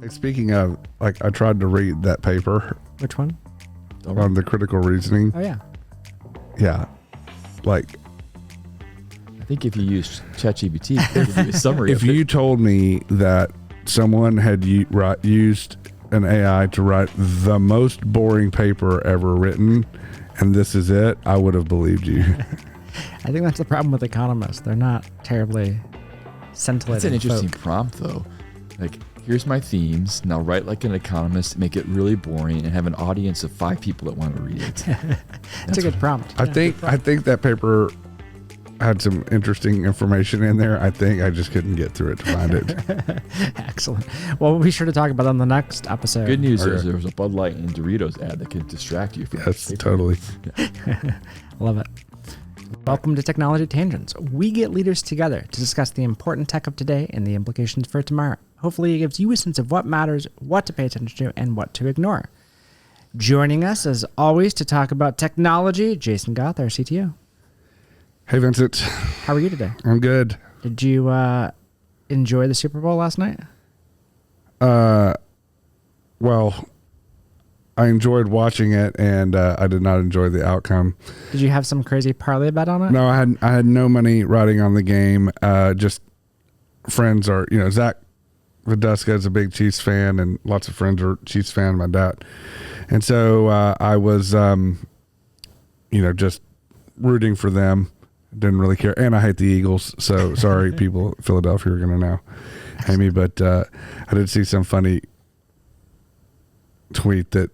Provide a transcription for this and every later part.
Hey, speaking of, like, I tried to read that paper. Which one? On the critical reasoning. Oh, yeah. Yeah. Like, I think if you use ChatGPT, it would give you a summary. if you told me that someone had used an AI to write the most boring paper ever written, and this is it, I would have believed you. I think that's the problem with economists. They're not terribly scintillating. That's an interesting folk. prompt, though. Like, here's my themes. Now write like an economist, make it really boring, and have an audience of 5 people that want to read it. It's a good prompt. I think that paper had some interesting information in there. I think I just couldn't get through it to find it. Excellent. Well, we'll be sure to talk about that on the next episode. Good news is there was a Bud Light and Doritos ad that could distract you from Yes, totally. Love it. Welcome to Technology Tangents. We get leaders together to discuss the important tech of today and the implications for tomorrow. Hopefully it gives you a sense of what matters, what to pay attention to, and what to ignore. Joining us, as always, to talk about technology, Jason Goth, our CTO. Hey, Vincent. How are you today? I'm good. Did you enjoy the Super Bowl last night? Well, I enjoyed watching it, and I did not enjoy the outcome. Did you have some crazy parlay bet on it? No, I had no money riding on the game. Just friends are, Zach Viduska is a big Chiefs fan, and lots of friends are Chiefs fan. My dad, and so I was, just rooting for them. Didn't really care, and I hate the Eagles. So sorry, people in Philadelphia are going to now hate me. But I did see some funny tweet that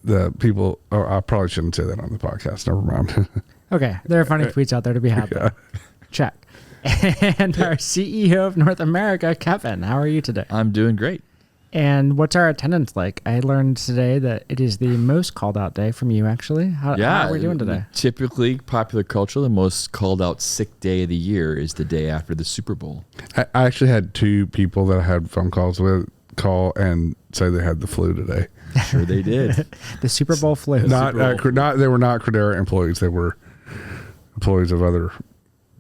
the people. Oh, I probably shouldn't say that on the podcast. Never mind. Okay, there are funny tweets out there to be had. Yeah. Check. And our CEO of North America, Kevin, how are you today? I'm doing great. And what's our attendance like? I learned today that it is the most called out day from you, actually. How are we doing today? Typically, popular culture, the most called out sick day of the year is the day after the Super Bowl. I actually had 2 people that I had phone calls with call and say they had the flu today. Sure they did. The Super Bowl flu. They were not Credera employees. They were employees of other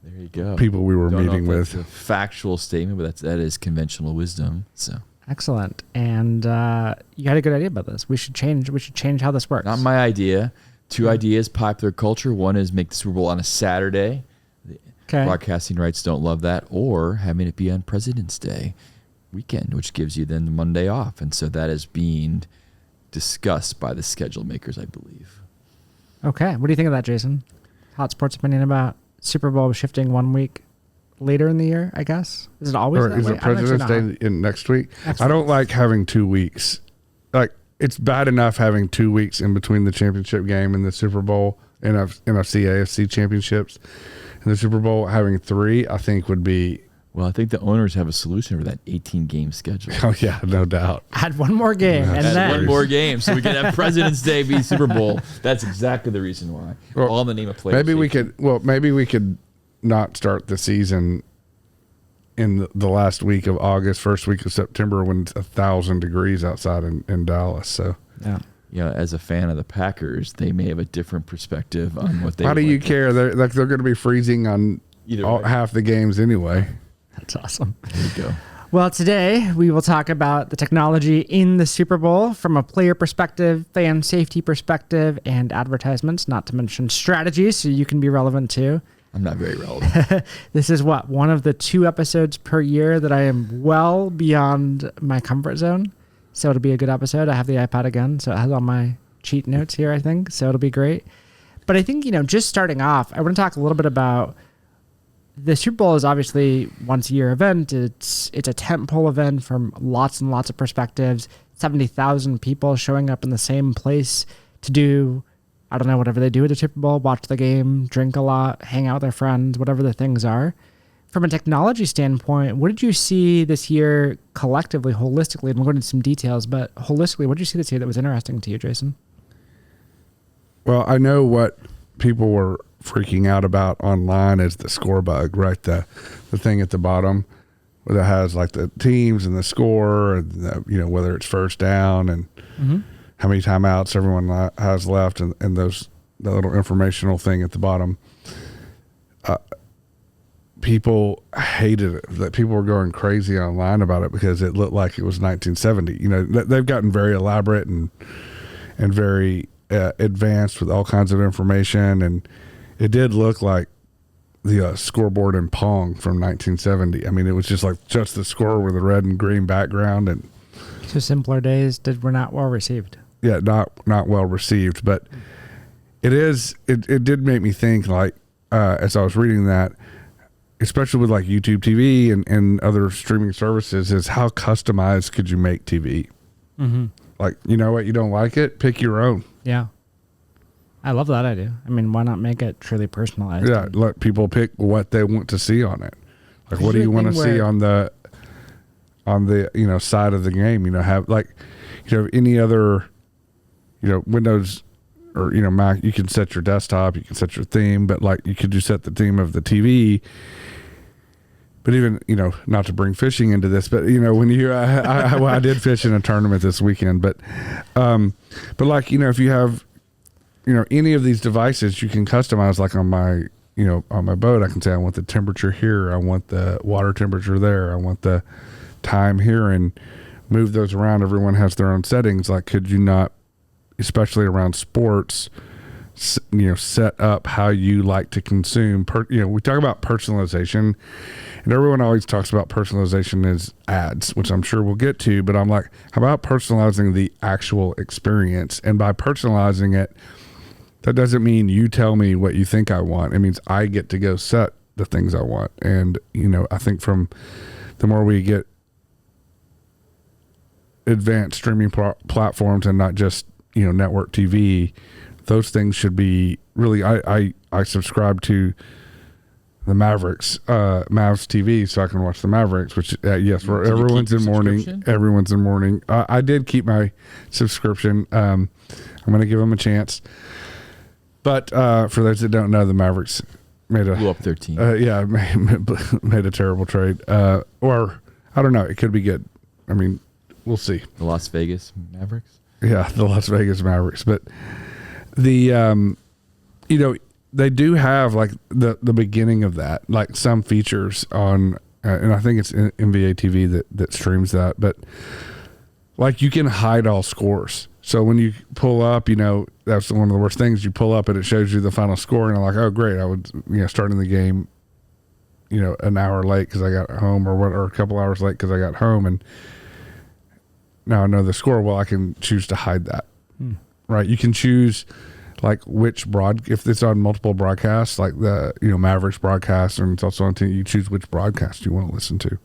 There you go. people we were Don't know meeting if with. that's a factual statement, but that is conventional wisdom. So Excellent. And you had a good idea about this. We should change how this works. not my idea. 2 ideas, popular culture. One is make the Super Bowl on a Saturday. Okay. Broadcasting rights don't love that. Or having it be on President's Day weekend, which gives you then the Monday off. And so that is being discussed by the schedule makers, I believe. Okay. What do you think of that, Jason? Hot sports opinion about Super Bowl shifting 1 week later in the year, I guess? Is it always Or that is way? it President's Day in next week? I don't like having 2 weeks. Like, it's bad enough having 2 weeks in between the championship game and the Super Bowl, NFC, AFC championships, and the Super Bowl. Having 3, I think, would be. Well, I think the owners have a solution for that 18-game schedule. Oh yeah, no doubt. Add one more game, and Add then one more game, so we can have President's Day be Super Bowl. That's exactly the reason why. Well, all in the name of player Maybe safety. we could not start the season in the last week of August, first week of September, when it's 1,000 degrees outside in Dallas. So yeah. As a fan of the Packers, they may have a different perspective on what they. how do would you like to- care? They're going to be freezing on Either way. half the games anyway. That's awesome. There you go. Well, today we will talk about the technology in the Super Bowl from a player perspective, fan safety perspective, and advertisements, not to mention strategies, so you can be relevant too. I'm not very relevant. This is one of the 2 episodes per year that I am well beyond my comfort zone. So it'll be a good episode. I have the iPad again, so it has all my cheat notes here, I think. So it'll be great. But I think, just starting off, I want to talk a little bit about the Super Bowl is obviously once a year event. It's a tentpole event from lots and lots of perspectives. 70,000 people showing up in the same place to do, I don't know, whatever they do at the Super Bowl, watch the game, drink a lot, hang out with their friends, whatever the things are. From a technology standpoint, what did you see this year collectively, holistically? And we'll go into some details, but holistically, what did you see this year that was interesting to you, Jason? Well, I know what people were freaking out about online is the score bug, right? The thing at the bottom that has like the teams and the score, and whether it's first down and how many timeouts everyone has left, and the little informational thing at the bottom. people hated it, that people were going crazy online about it because it looked like it was 1970. You know, they've gotten very elaborate and very advanced with all kinds of information, and it did look like the scoreboard in Pong from 1970. I mean, it was just the score with a red and green background, and so simpler days were not well received. Yeah, not well received, but it did make me think, like, as I was reading that, especially with like YouTube TV and other streaming services, is how customized could you make TV? Mm-hmm. Like, you know what, you don't like it, pick your own. Yeah. I love that idea. I mean, why not make it truly personalized? Yeah, let people pick what they want to see on it. Like, what do you want to see on the side of the game? You know, have like, any other, Windows or Mac, you can set your desktop, you can set your theme, but like you could just set the theme of the TV. But even, not to bring fishing into this, but when you, I did fish in a tournament this weekend, but like, if you have, any of these devices, you can customize, like on my boat, I can say, I want the temperature here, I want the water temperature there, I want the time here, and move those around. Everyone has their own settings. Like, could you not, especially around sports, set up how you like to consume? We talk about personalization, and everyone always talks about personalization as ads, which I'm sure we'll get to, but I'm like, how about personalizing the actual experience? And by personalizing it, that doesn't mean you tell me what you think I want. It means I get to go set the things I want. And, I think from the more we get advanced streaming platforms and not just, network TV, those things should be really, I subscribe to the Mavericks, Mavs TV, so I can watch the Mavericks, which, yes, everyone's in mourning. I did keep my subscription. I'm going to give them a chance. But for those that don't know, the Mavericks made blew up their team. Made a terrible trade. Or, I don't know, it could be good. I mean, we'll see. The Las Vegas Mavericks? Yeah, the Las Vegas Mavericks. But the, they do have like the beginning of that, like some features on, and I think it's NBA TV that streams that, but like you can hide all scores. So when you pull up, that's one of the worst things. You pull up and it shows you the final score, and I'm like, oh great, I would, starting the game, an hour late because I got home, or a couple hours late because I got home, and now I know the score. Well, I can choose to hide that, right? You can choose like which if it's on multiple broadcasts, like the Mavericks broadcast, and it's also on TV, you choose which broadcast you want to listen to.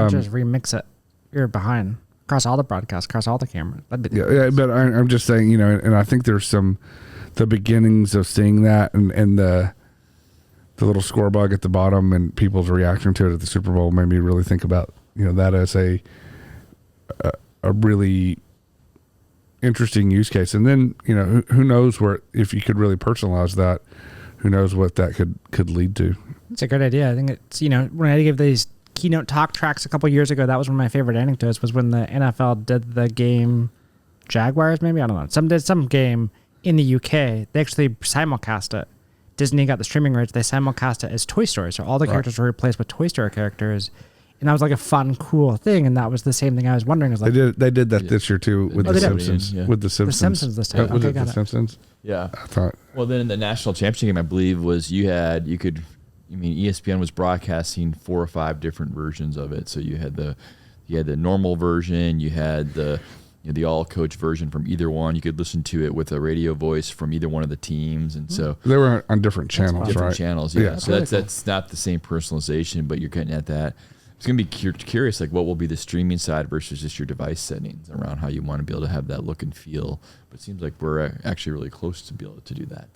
Just remix it. You're behind. Across all the broadcasts, across all the cameras. Yeah, but I'm just saying, and I think there's the beginnings of seeing that, and the little score bug at the bottom and people's reaction to it at the Super Bowl made me really think about, that as a really interesting use case. And then, who knows if you could really personalize that, who knows what that could lead to. It's a good idea. I think it's, when I give these keynote talk tracks a couple years ago, that was one of my favorite anecdotes, was when the NFL did the game Jaguars, maybe, I don't know, did some game in the UK. They actually simulcast it. Disney got the streaming rights. They simulcast it as Toy Story, so all the characters were replaced with Toy Story characters, and that was like a fun, cool thing. And that was the same thing I was wondering. Is like they did that this year too with the Simpsons. Yeah. With the Simpsons. The Simpsons this time. Was Okay, it got the it. Simpsons? Yeah. I thought. Well, then in the national championship game, I believe ESPN was broadcasting 4 or 5 different versions of it. So you had the normal version, you had the all coach version from either one. You could listen to it with a radio voice from either one of the teams, and so they were on different channels, different right? channels, yeah. So really that's not the same personalization, but you're getting at that. It's gonna be curious, like what will be the streaming side versus just your device settings around how you want to be able to have that look and feel. But it seems like we're actually really close to be able to do that.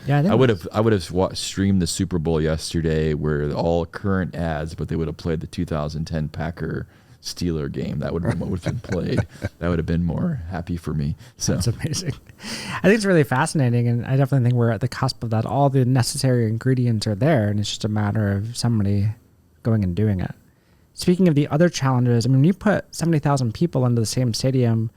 Yeah, I would have streamed the Super Bowl yesterday, where all current ads, but they would have played the 2010 Packer Steeler game. That would have been what would have been played. That would have been more happy for me. So that's amazing. I think it's really fascinating, and I definitely think we're at the cusp of that. All the necessary ingredients are there, and it's just a matter of somebody going and doing it. Speaking of the other challenges, I mean, you put 70,000 people into the same stadium,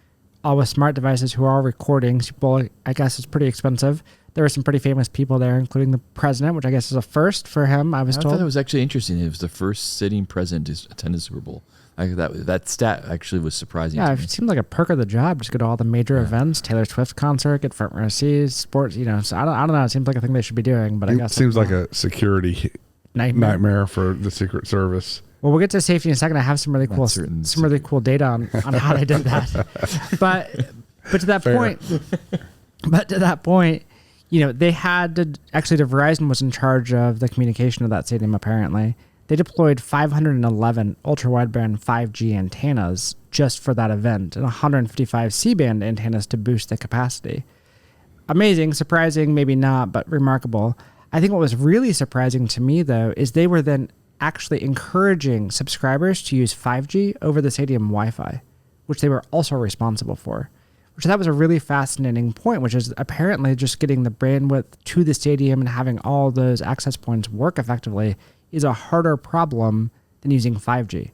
all with smart devices who are all recording. Well, I guess it's pretty expensive. There were some pretty famous people there, including the president, which I guess is a first for him, I was I told. thought it was actually interesting. It was the first sitting president to attend the Super Bowl. That stat actually was surprising to me. It seemed like a perk of the job. Just go to all the major events, Taylor Swift concert, get front row seats, sports, So I don't know. It seems like a thing they should be doing, but I guess it seems like a security nightmare for the Secret Service. Well, we'll get to safety in a second. I have some really cool data on how they did that. But to that point, they had to actually, the Verizon was in charge of the communication of that stadium. Apparently, they deployed 511 ultra-wideband 5G antennas just for that event, and 155 C-band antennas to boost the capacity. Amazing, surprising, maybe not, but remarkable. I think what was really surprising to me, though, is they were then actually encouraging subscribers to use 5G over the stadium Wi-Fi, which they were also responsible for, which I thought was a really fascinating point, which is apparently just getting the bandwidth to the stadium and having all those access points work effectively is a harder problem than using 5G.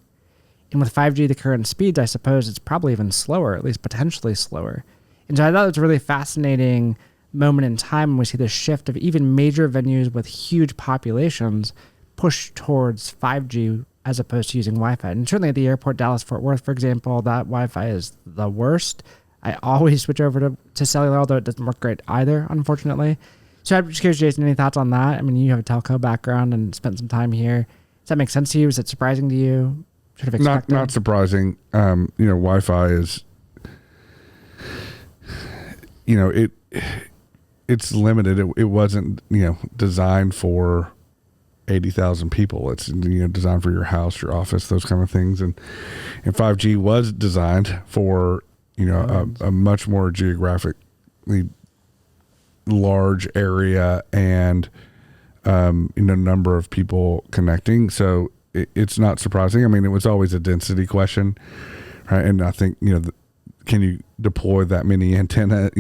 And with 5G, the current speeds, I suppose it's probably even slower, at least potentially slower. And so I thought it was a really fascinating moment in time when we see the shift of even major venues with huge populations push towards 5G as opposed to using Wi-Fi. And certainly at the airport, Dallas-Fort Worth, for example, that Wi-Fi is the worst. I always switch over to cellular, although it doesn't work great either, unfortunately. So I'm just curious, Jason, any thoughts on that? I mean, you have a telco background and spent some time here. Does that make sense to you? Is it surprising to you? Sort of expected? Not surprising. Wi-Fi is, it's limited. It wasn't, designed for 80,000 people. It's, designed for your house, your office, those kind of things. And 5G was designed for, a much more geographically large area and number of people connecting. So it's not surprising. I mean, it was always a density question, right? And I think can you deploy that many antenna?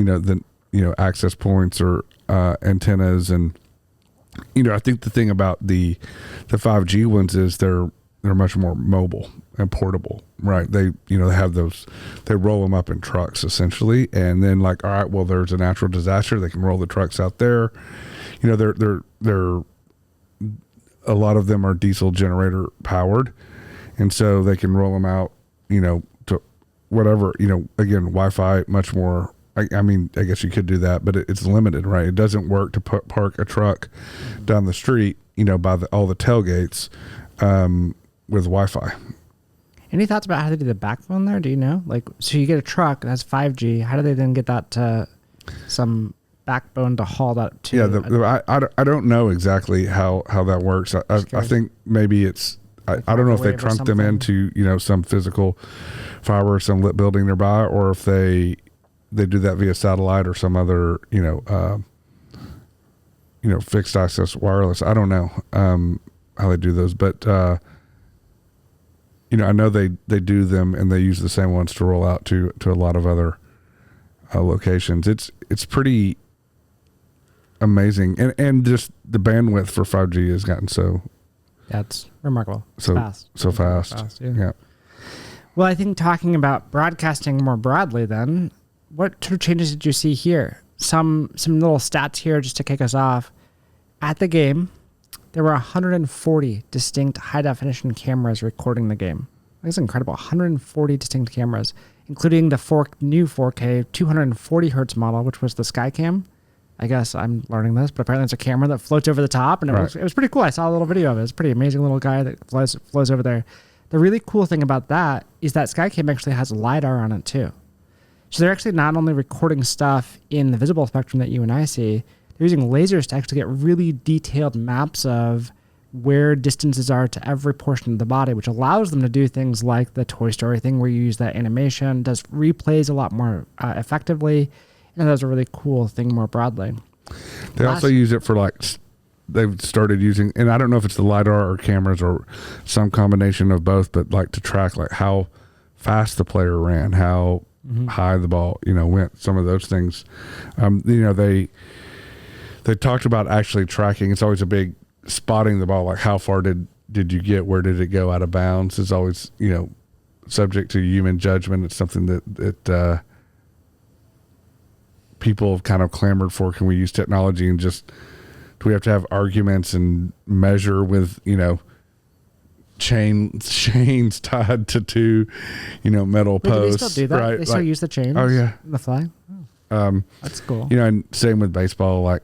Access points or antennas, and I think the thing about the 5G ones is they're much more mobile and portable, right? They have those, they roll them up in trucks essentially, and then all right, well, there's a natural disaster, they can roll the trucks out there. They're a lot of them are diesel generator powered, and so they can roll them out, to whatever, again, Wi-Fi much more. I mean, I guess you could do that, but it's limited, right? It doesn't work to park a truck down the street, by all the tailgates with Wi-Fi. Any thoughts about how they do the backbone there? Do you know? So you get a truck that has 5G. How do they then get that to some backbone to haul that to? Yeah, I don't know exactly how that works. I think maybe it's, I don't know if they trunk them into, some physical fiber or some lit building nearby, or if they do that via satellite or some other, fixed access wireless. I don't know how they do those, but I know they do them, and they use the same ones to roll out to a lot of other locations. It's pretty amazing, and just the bandwidth for 5G has gotten so. That's remarkable. Fast. Yeah. Well, I think talking about broadcasting more broadly, then, what sort of changes did you see here? Some little stats here just to kick us off. At the game, there were 140 distinct high-definition cameras recording the game. That's incredible. 140 distinct cameras, including the new 4K 240 hertz model, which was the Skycam. I guess I'm learning this, but apparently it's a camera that floats over the top, and it was pretty cool. I saw a little video of it. It's a pretty amazing little guy that flows over there. The really cool thing about that is that Skycam actually has LiDAR on it too. So they're actually not only recording stuff in the visible spectrum that you and I see, they're using lasers to actually get really detailed maps of where distances are to every portion of the body, which allows them to do things like the Toy Story thing where you use that animation, does replays a lot more effectively, and that's a really cool thing more broadly. They also use it for they've started using, and I don't know if it's the LiDAR or cameras or some combination of both, but to track how fast the player ran, how high the ball, went, some of those things. They talked about actually tracking. It's always a big spotting the ball, how far did you get? Where did it go out of bounds? It's always, subject to human judgment. It's something that people have kind of clamored for. Can we use technology and just, do we have to have arguments and measure with, chains tied to two, metal Wait, do they posts? still do that? Right? They still use the chains? Oh yeah. In the flag? That's cool. And same with baseball, like,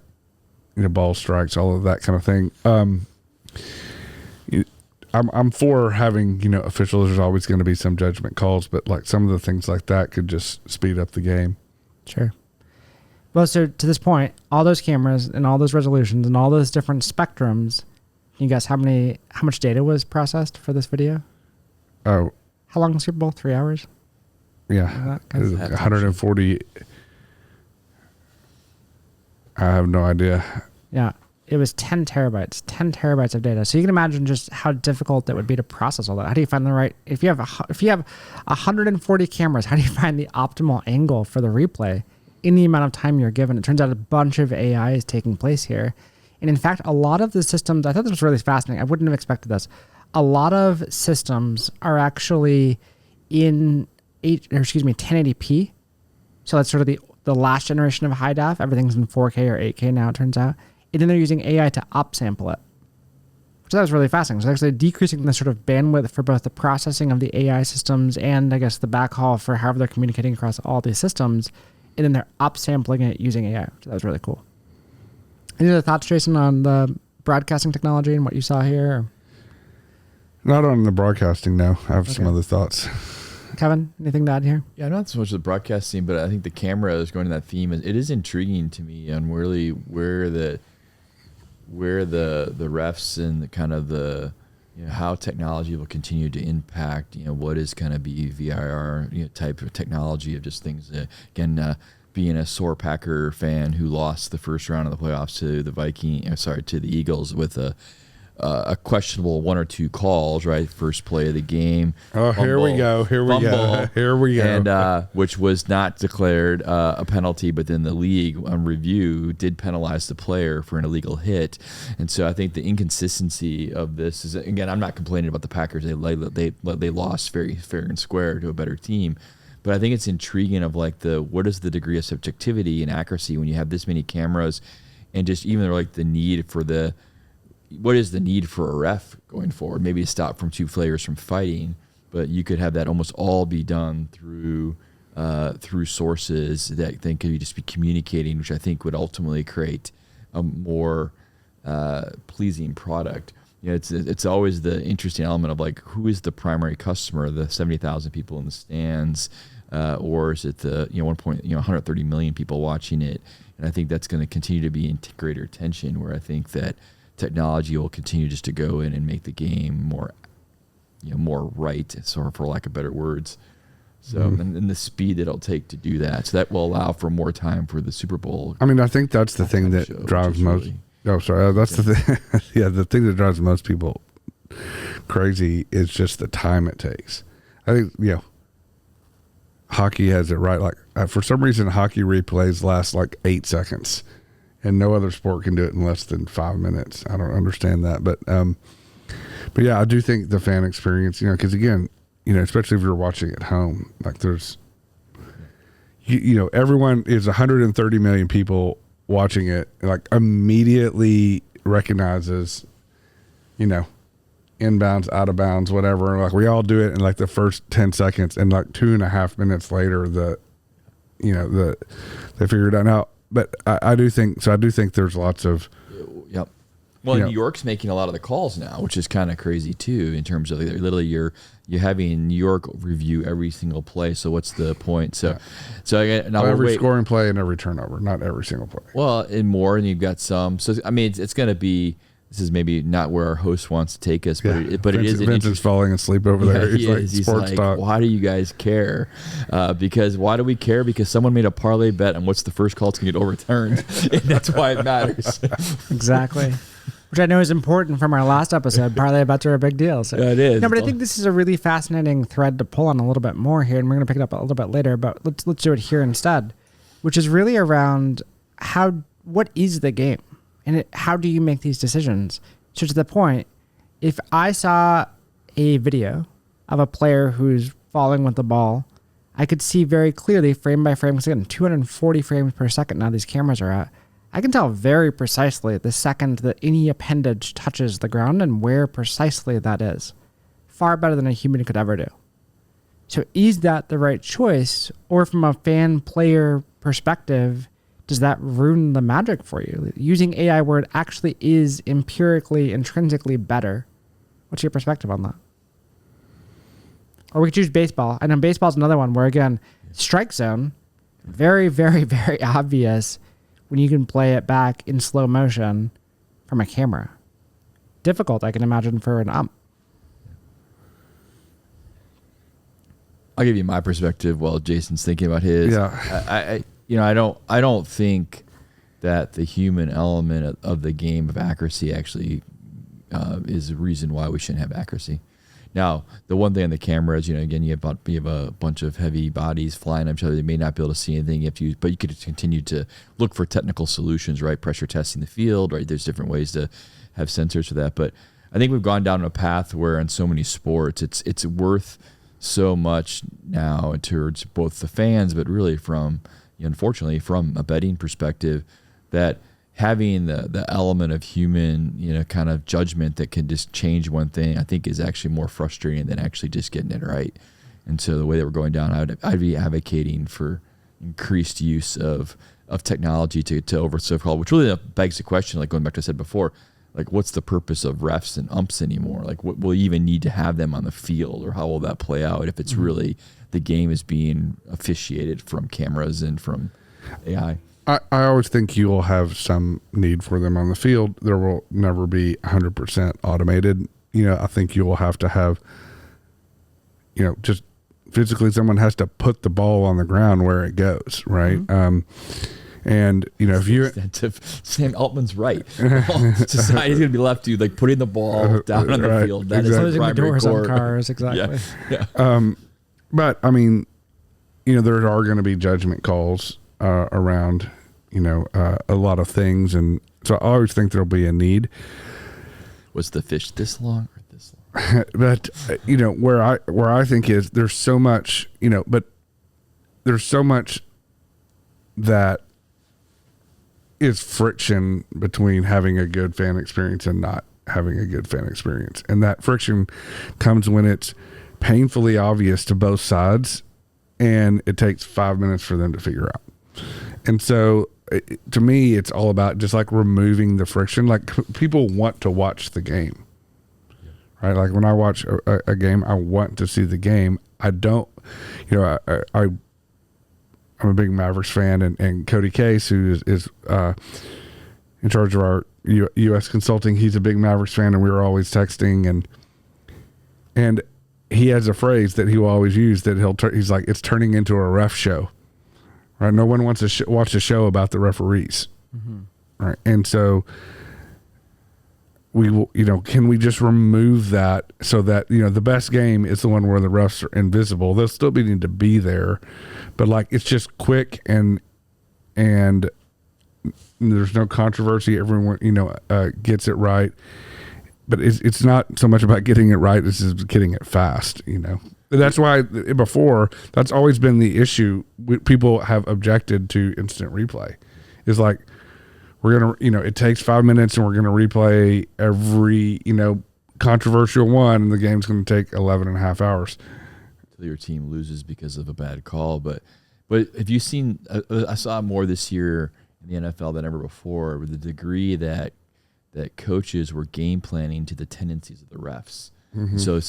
ball strikes, all of that kind of thing. I'm for having, officials. There's always going to be some judgment calls, but like some of the things like that could just speed up the game. Sure. Well, so to this point, all those cameras and all those resolutions and all those different spectrums, can you guess how much data was processed for this video? Oh, how long was Super Bowl? 3 hours? Yeah. 140. I have no idea. Yeah. It was 10 terabytes of data. So you can imagine just how difficult it would be to process all that. How do you find the right, if you have 140 cameras, how do you find the optimal angle for the replay in the amount of time you're given? It turns out a bunch of AI is taking place here. And in fact, a lot of the systems, I thought this was really fascinating. I wouldn't have expected this. A lot of systems are actually in 1080p. So that's sort of the last generation of high def. Everything's in 4K or 8K now, it turns out. And then they're using AI to upsample it, which that was really fascinating. So they're actually decreasing the sort of bandwidth for both the processing of the AI systems and I guess the backhaul for however they're communicating across all these systems. And then they're upsampling it using AI. So that was really cool. Any other thoughts, Jason, on the broadcasting technology and what you saw here? Not on the broadcasting, no. I have some other thoughts. Kevin, anything to add here? Yeah, not so much the broadcasting, but I think the camera is going to that theme. It is intriguing to me on really where the refs and the kind of the how technology will continue to impact what is kind of be VIR type of technology of just things. Again, being a sore Packer fan who lost the first round of the playoffs to the Eagles with a questionable one or two calls, right? First play of the game. Oh, here we go. And which was not declared a penalty, but then the league on review did penalize the player for an illegal hit. And so I think the inconsistency of this is, again, I'm not complaining about the Packers. They lost very fair and square to a better team. But I think it's intriguing of like what is the degree of subjectivity and accuracy when you have this many cameras and just even like the need for what is the need for a ref going forward? Maybe to stop from two players from fighting, but you could have that almost all be done through sources that then could just be communicating, which I think would ultimately create a more pleasing product. It's always the interesting element of like who is the primary customer, the 70,000 people in the stands, or is it the 130 million people watching it? And I think that's going to continue to be in greater tension, where I think that technology will continue just to go in and make the game more right, sort of, for lack of better words. So, and the speed that it'll take to do that. So that will allow for more time for the Super Bowl. I mean, I think that's the thing that drives most. The thing. Yeah, the thing that drives most people crazy is just the time it takes. I think, hockey has it right. Like, for some reason, hockey replays last like 8 seconds. And no other sport can do it in less than 5 minutes. I don't understand that, but yeah, I do think the fan experience, because again, especially if you're watching at home, like there's, everyone is 130 million people watching it, like immediately recognizes, inbounds, out of bounds, whatever. Like we all do it in like the first 10 seconds, and like 2.5 minutes later, they figure it out. Now, but I do think there's lots of. Yep. Well, New York's making a lot of the calls now, which is kind of crazy too, in terms of literally you're having New York review every single play. So what's the point? So every scoring play and every turnover, not every single play. Well, and more, and you've got some. So I mean, it's going to be. This is maybe not where our host wants to take us, but Vince is falling asleep over there. He's sports talk. Why do you guys care? Because why do we care? Because someone made a parlay bet on what's the first call to get overturned, and that's why it matters. Exactly. Which I know is important from our last episode. Parlay bets are a big deal. So. Yeah, it is. No, but I think this is a really fascinating thread to pull on a little bit more here, and we're going to pick it up a little bit later. But let's do it here instead, which is really around what is the game. And how do you make these decisions? So to the point, if I saw a video of a player who's falling with the ball, I could see very clearly frame by frame, because again, 240 frames per second now these cameras are at. I can tell very precisely the second that any appendage touches the ground and where precisely that is. Far better than a human could ever do. So is that the right choice? Or from a fan player perspective, does that ruin the magic for you? Using AI where it actually is empirically, intrinsically better. What's your perspective on that? Or we could choose baseball. I know baseball's another one where, again, strike zone, very, very, very obvious when you can play it back in slow motion from a camera. Difficult, I can imagine, for an ump. I'll give you my perspective while Jason's thinking about his. Yeah. I don't think that the human element of the game of accuracy actually is the reason why we shouldn't have accuracy. Now, the one thing on the camera is, again, you have a bunch of heavy bodies flying on each other. They may not be able to see anything but you could continue to look for technical solutions, right? Pressure testing the field, right? There's different ways to have sensors for that. But I think we've gone down a path where in so many sports, it's worth so much now towards both the fans, but really unfortunately, from a betting perspective, that having the element of human, kind of judgment that can just change one thing, I think is actually more frustrating than actually just getting it right. And so the way that we're going down, I'd be advocating for increased use of technology to overserve call, which really begs the question, like going back to what I said before, like what's the purpose of refs and umps anymore? Like what will you even need to have them on the field, or how will that play out if it's really the game is being officiated from cameras and from AI? I always think you will have some need for them on the field. There will never be 100% automated. I think you will have to have, just physically someone has to put the ball on the ground where it goes, right? And if you Sam Altman's right, society's going to be left to like putting the ball down on the field. That is closing the the doors core. on cars, exactly. Yeah. But I mean, there are going to be judgment calls around, a lot of things, and so I always think there'll be a need. Was the fish this long or this long? But where I think is there's so much, but there's so much that is friction between having a good fan experience and not having a good fan experience, and that friction comes when it's painfully obvious to both sides, and it takes 5 minutes for them to figure out. And so to me, it's all about just like removing the friction. Like people want to watch the game, right? Like when I watch a game, I want to see the game. I don't, I'm a big Mavericks fan, and Cody Case, who is in charge of our U.S. consulting, he's a big Mavericks fan, and we were always texting, and he has a phrase that he will always use that he's like, it's turning into a ref show, right? No one wants to watch a show about the referees, right? And so we will, can we just remove that so that, the best game is the one where the refs are invisible. They'll still need to be there, but like, it's just quick and there's no controversy. Everyone, gets it right. But it's not so much about getting it right as getting it fast, That's why before, that's always been the issue. People have objected to instant replay. It's like, we're going to, it takes 5 minutes and we're going to replay every, controversial one, and the game's going to take 11 and a half hours. Until your team loses because of a bad call. But have you seen, I saw more this year in the NFL than ever before, with the degree that coaches were game planning to the tendencies of the refs. So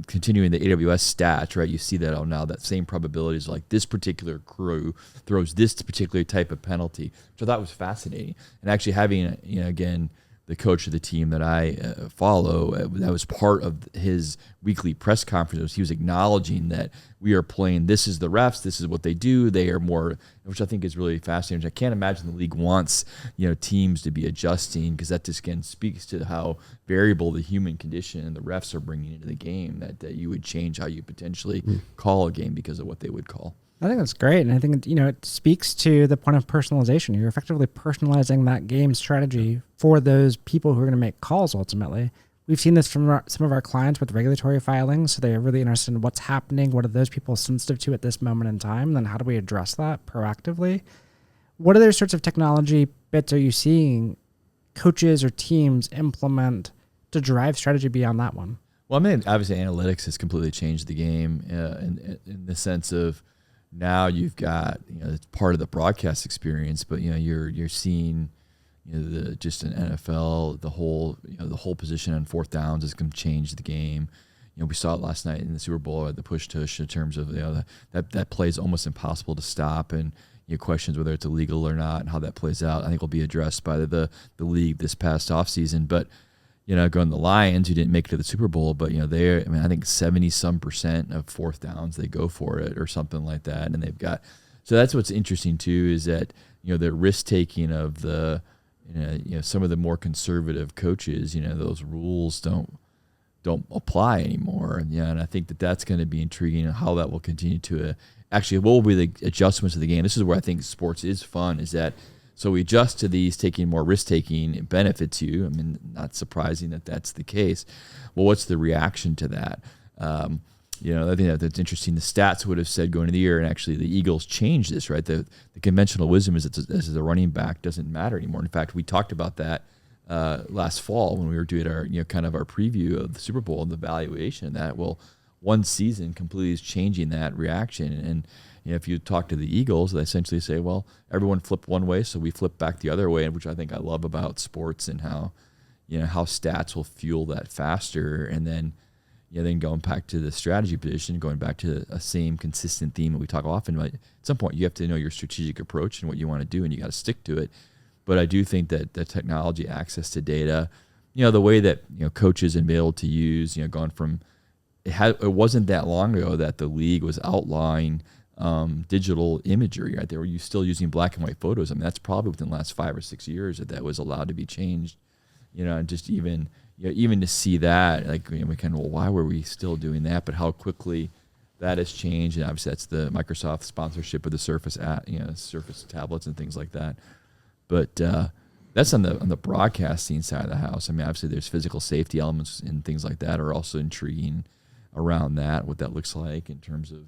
continuing the AWS stats, right? You see that now, that same probabilities, like this particular crew throws this particular type of penalty, which I thought was fascinating. And actually having, again, the coach of the team that I follow, that was part of his weekly press conference. He was acknowledging that we are playing, this is the refs, this is what they do. They are more, which I think is really fascinating. I can't imagine the league wants, teams to be adjusting, because that just again speaks to how variable the human condition and the refs are bringing into the game, that you would change how you potentially call a game because of what they would call. I think that's great. And I think, it speaks to the point of personalization. You're effectively personalizing that game strategy for those people who are going to make calls ultimately, We've seen this from some of our clients with regulatory filings. So they're really interested in what's happening. What are those people sensitive to at this moment in time? And then how do we address that proactively? What other sorts of technology bits are you seeing coaches or teams implement to drive strategy beyond that one? Well, I mean, obviously analytics has completely changed the game in the sense of now you've got, it's part of the broadcast experience, but, you're seeing, just in NFL, the whole position on fourth downs is going to change the game. We saw it last night in the Super Bowl at the push tush in terms of that play is almost impossible to stop, and questions whether it's illegal or not and how that plays out. I think will be addressed by the league this past offseason. But going the Lions, who didn't make it to the Super Bowl, but I think 70% of fourth downs they go for it or something like that, and they've got. So that's what's interesting too, is that the risk taking of the some of the more conservative coaches, those rules don't apply anymore, and I think that's going to be intriguing, and how that will continue to actually what will be the adjustments of the game. This is where I think sports is fun, is that so we adjust to these, taking more risk taking benefits you. I mean, not surprising that that's the case. Well, what's the reaction to that? I think that's interesting. The stats would have said going into the year, and actually the Eagles changed this, right? The conventional wisdom is that as a running back doesn't matter anymore. In fact, we talked about that last fall when we were doing our kind of our preview of the Super Bowl and the valuation of that. Well, one season completely is changing that reaction. And if you talk to the Eagles, they essentially say, well, everyone flipped one way, so we flip back the other way, which I think I love about sports, and how how stats will fuel that faster. And then then going back to the strategy position, going back to a same consistent theme that we talk often about. At some point, you have to know your strategic approach and what you want to do, and you got to stick to it. But I do think that the technology, access to data, the way that coaches have been able to use, gone from it wasn't that long ago that the league was outlawing digital imagery, right? They were still using black and white photos. I mean, that's probably within the last 5 or 6 years that was allowed to be changed. And just even to see that, like, we kind of, well, why were we still doing that? But how quickly that has changed, and obviously that's the Microsoft sponsorship of the Surface, Surface tablets and things like that. But that's on the broadcasting side of the house. I mean, obviously there's physical safety elements and things like that are also intriguing around that, what that looks like in terms of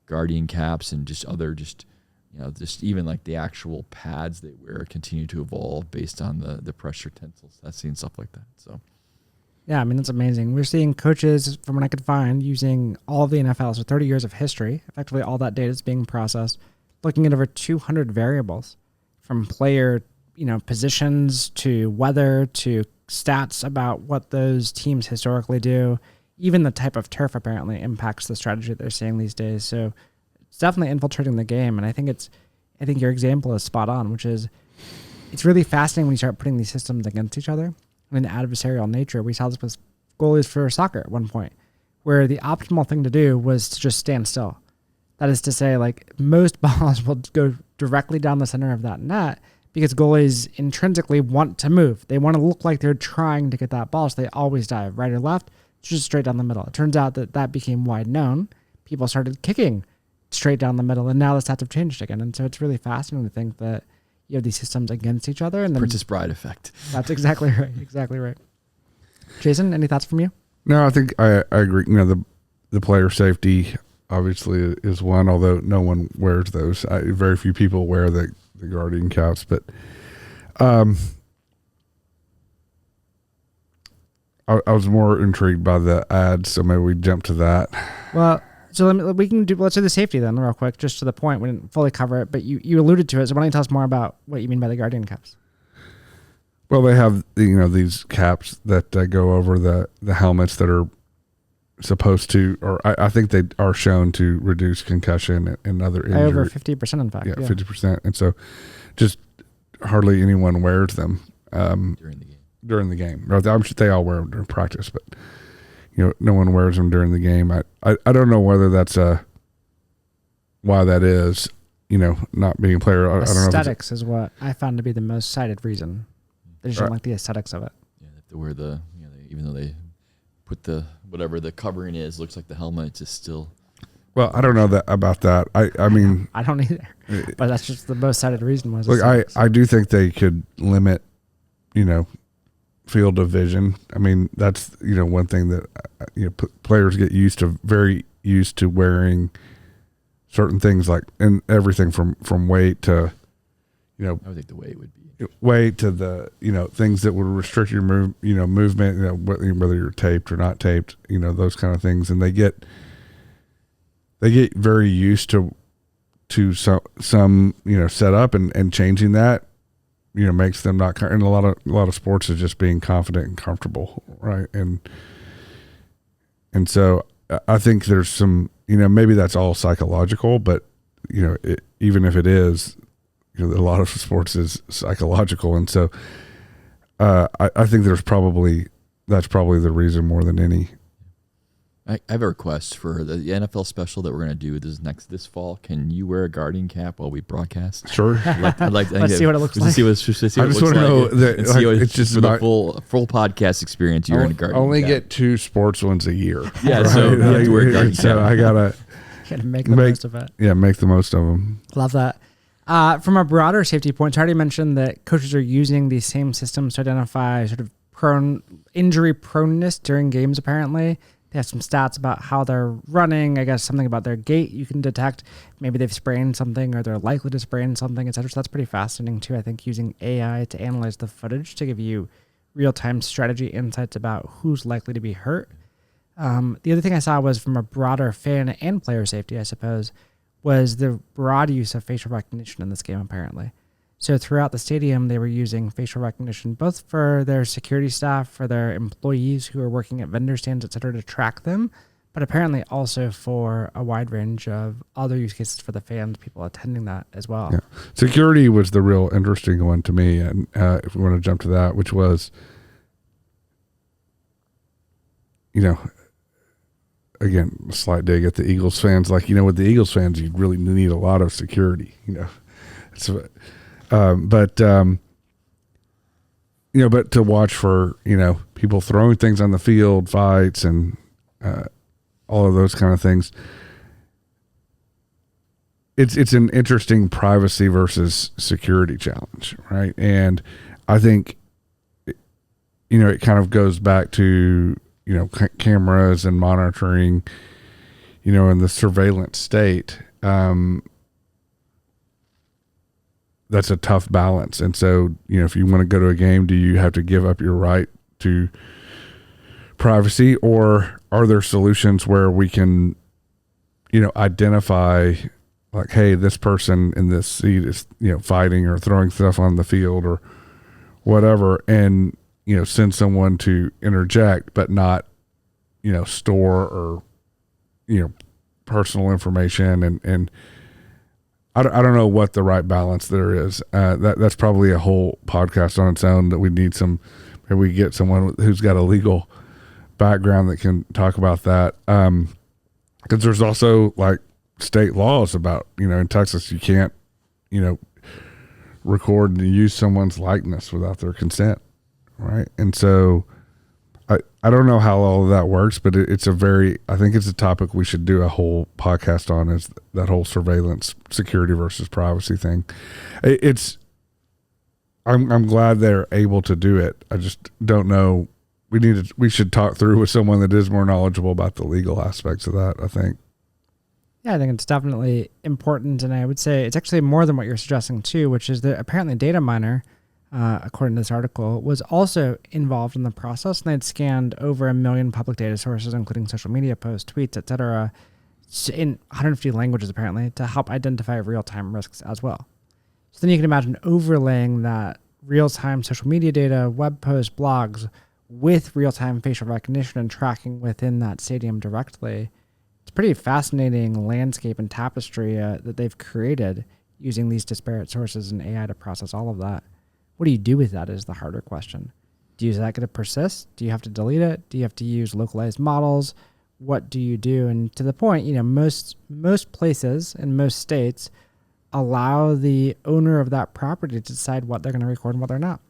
guardian caps and just other just even like the actual pads they wear continue to evolve based on the pressure tensile testing and stuff like that. So yeah, I mean, it's amazing. We're seeing coaches, from what I could find, using all of the NFL, so 30 years of history. Effectively, all that data is being processed, looking at over 200 variables, from player positions to weather to stats about what those teams historically do. Even the type of turf apparently impacts the strategy they're seeing these days. So it's definitely infiltrating the game. And I think your example is spot on, which is it's really fascinating when you start putting these systems against each other in an adversarial nature. We saw this with goalies for soccer at one point, where the optimal thing to do was to just stand still. That is to say, like, most balls will go directly down the center of that net because goalies intrinsically want to move. They want to look like they're trying to get that ball, so they always dive right or left, just straight down the middle. It turns out that became wide known. People started kicking straight down the middle, and now the stats have changed again. And so it's really fascinating to think that you have these systems against each other. And then Princess Bride effect. That's exactly right. Exactly right. Jason, any thoughts from you? No, I think I agree. The player safety obviously is one, although no one wears those. Very few people wear the guardian caps, but I was more intrigued by the ads, so maybe we jump to that. Well, so let's do the safety then real quick, just to the point. We didn't fully cover it, but you alluded to it. So why don't you tell us more about what you mean by the guardian caps? Well, they have these caps that go over the helmets that are supposed to, or I think they are shown to reduce concussion and other injury. Over 50%, in fact. Yeah, 50%. And so just hardly anyone wears them during the game. I'm sure they all wear them during practice, but no one wears them during the game. I don't know whether that's why that is. Not being a player. I don't know. Aesthetics is what I found to be the most cited reason. They just don't like the aesthetics of it. Yeah, they have to wear even though they put whatever the covering is, looks like the helmet, it's just still. Well, I don't know about that. I mean, I don't either. But that's just the most cited reason. Look, I do think they could limit, field of vision. I mean, that's, one thing that, players get very used to wearing certain things, like, and everything from weight to, I would think the weight would be weight to the, things that would restrict your movement, whether you're taped or not taped, those kind of things. And they get very used to some setup, and changing that, makes them not, and a lot of sports is just being confident and comfortable. Right. And so I think there's some, maybe that's all psychological, but even if it is, a lot of sports is psychological. And so I think that's probably the reason more than any. I have a request for the NFL special that we're going to do this fall. Can you wear a Guardian cap while we broadcast? Sure. I'd like Let's see what it looks like. I just want to know that it's just for the full podcast experience. You're in a Guardian only cap. Get 2 sports ones a year. Yeah, right? So you have to wear a Guardian cap. So I gotta make the most of it. Yeah, make the most of them. Love that. From a broader safety point, I already mentioned that coaches are using these same systems to identify sort of injury proneness during games. Apparently, they have some stats about how they're running. I guess something about their gait you can detect. Maybe they've sprained something, or they're likely to sprain something, etc. So that's pretty fascinating too. I think using AI to analyze the footage to give you real-time strategy insights about who's likely to be hurt. The other thing I saw was from a broader fan and player safety, I suppose, was the broad use of facial recognition in this game, apparently. So throughout the stadium, they were using facial recognition both for their security staff, for their employees who are working at vendor stands, et cetera, to track them, but apparently also for a wide range of other use cases for the fans, people attending that as well. Yeah. Security was the real interesting one to me, and if we want to jump to that, which was, again, a slight dig at the Eagles fans. Like, with the Eagles fans, you really need a lot of security, but to watch for, people throwing things on the field, fights, and all of those kind of things. It's an interesting privacy versus security challenge, right? And I think, it kind of goes back to, cameras and monitoring, in the surveillance state. That's a tough balance. And so, if you want to go to a game, do you have to give up your right to privacy, or are there solutions where we can, identify, like, hey, this person in this seat is, fighting or throwing stuff on the field or whatever, and, send someone to interject, but not, store or, personal information. And I don't know what the right balance there is. That's probably a whole podcast on its own that we need maybe we get someone who's got a legal background that can talk about that. Because there's also, like, state laws about, in Texas, you can't, record and use someone's likeness without their consent. Right. And so I don't know how all of that works, but I think it's a topic we should do a whole podcast on, is that whole surveillance, security versus privacy thing. I'm glad they're able to do it. I just don't know. We should talk through with someone that is more knowledgeable about the legal aspects of that, I think. Yeah, I think it's definitely important. And I would say it's actually more than what you're suggesting too, which is that apparently data miner, according to this article, was also involved in the process, and they'd scanned over 1 million public data sources, including social media posts, tweets, etc., in 150 languages apparently, to help identify real-time risks as well. So then you can imagine overlaying that real-time social media data, web posts, blogs, with real-time facial recognition and tracking within that stadium directly. It's a pretty fascinating landscape and tapestry that they've created using these disparate sources and AI to process all of that. What do you do with that is the harder question. Is that going to persist? Do you have to delete it? Do you have to use localized models? What do you do? And to the point, most places in most states allow the owner of that property to decide what they're going to record and what they're not.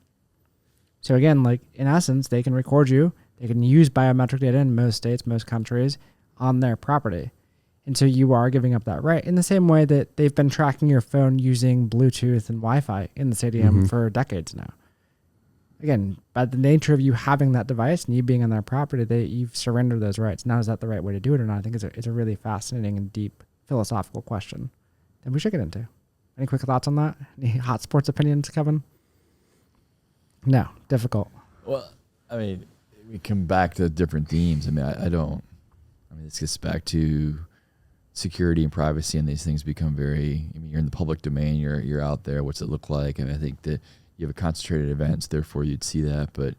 So again, like, in essence, they can record you. They can use biometric data in most states, most countries, on their property. And so you are giving up that right, in the same way that they've been tracking your phone using Bluetooth and Wi-Fi in the stadium for decades now. again, by the nature of you having that device and you being on their property, you've surrendered those rights. Now, is that the right way to do it or not? I think it's a really fascinating and deep philosophical question that we should get into. Any quick thoughts on that? Any hot sports opinions, Kevin? No, difficult. Well, I mean, we come back to different themes. I mean, I don't. I mean, this gets back to security and privacy, and these things become very. I mean, you're in the public domain. You're out there. What's it look like? I mean, I think that you have a concentrated events, therefore you'd see that. But